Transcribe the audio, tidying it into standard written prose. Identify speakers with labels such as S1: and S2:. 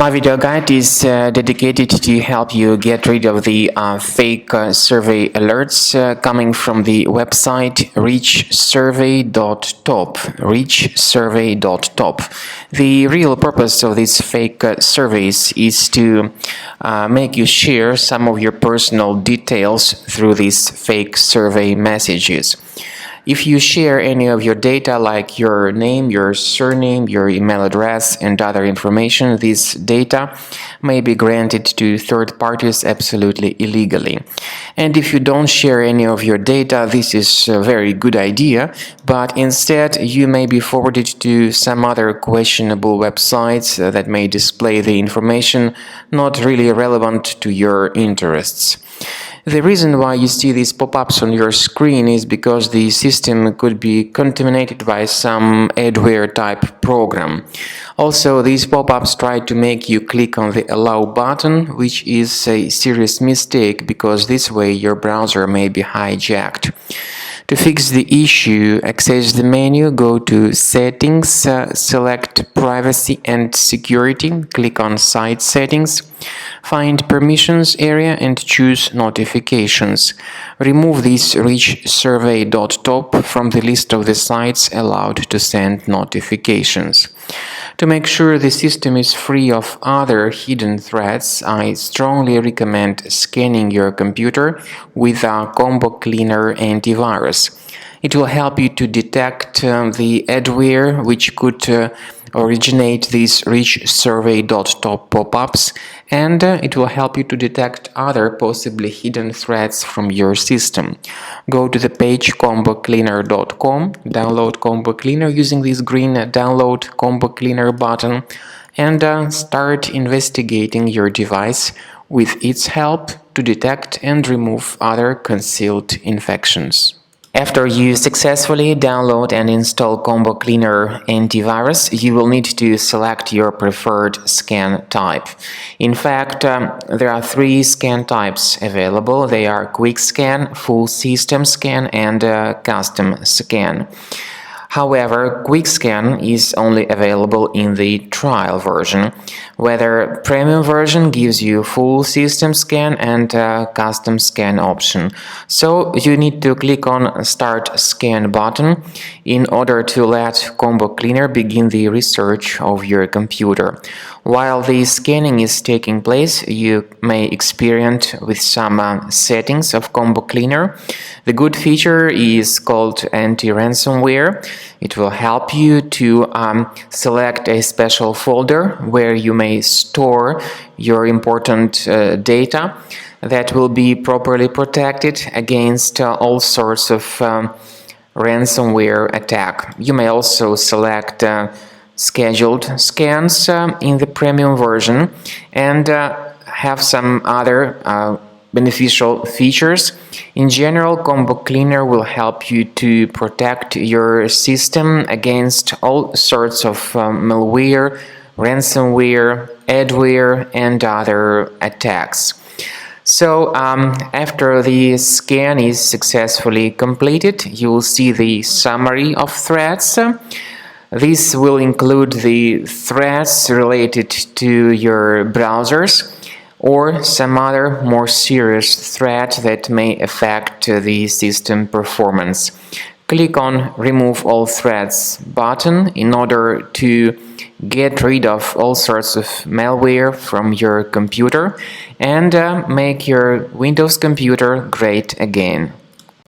S1: My video guide is dedicated to help you get rid of the fake survey alerts coming from the website Richsurvey.top. Richsurvey.top. The real purpose of these fake surveys is to make you share some of your personal details through these fake survey messages. If you share any of your data like your name, your surname, your email address, and other information, this data may be granted to third parties absolutely illegally. And if you don't share any of your data, this is a very good idea, but instead you may be forwarded to some other questionable websites that may display the information not really relevant to your interests. The reason why you see these pop-ups on your screen is because the system could be contaminated by some adware type program. Also, these pop-ups try to make you click on the allow button, which is a serious mistake because this way your browser may be hijacked. To fix the issue, access the menu, go to Settings, select Privacy and Security, click on Site Settings, find Permissions area and choose Notifications. Remove this Richsurvey.top from the list of the sites allowed to send notifications. To make sure the system is free of other hidden threats, I strongly recommend scanning your computer with a Combo Cleaner antivirus. It will help you to detect the adware which could originate these Richsurvey.top pop-ups, and it will help you to detect other possibly hidden threats from your system. Go to the page combocleaner.com, download Combo Cleaner using this green download Combo Cleaner button, and start investigating your device with its help to detect and remove other concealed infections. After you successfully download and install Combo Cleaner antivirus, you will need to select your preferred scan type. In fact, there are three scan types available. They are Quick Scan, Full System Scan, and Custom Scan. However, Quick Scan is only available in the trial version, whether premium version gives you full system scan and custom scan option. So you need to click on Start Scan button in order to let Combo Cleaner begin the research of your computer. While the scanning is taking place, you may experiment with some settings of Combo Cleaner. The good feature is called anti-ransomware. It will help you to select a special folder where you may store your important data that will be properly protected against all sorts of ransomware attack. You may also select scheduled scans in the premium version and have some other beneficial features. In general, Combo Cleaner will help you to protect your system against all sorts of malware, ransomware, adware, and other attacks. So, after the scan is successfully completed, you will see the summary of threats. This will include the threats related to your browsers or some other more serious threat that may affect the system performance. Click on Remove All Threats button in order to get rid of all sorts of malware from your computer and make your Windows computer great again.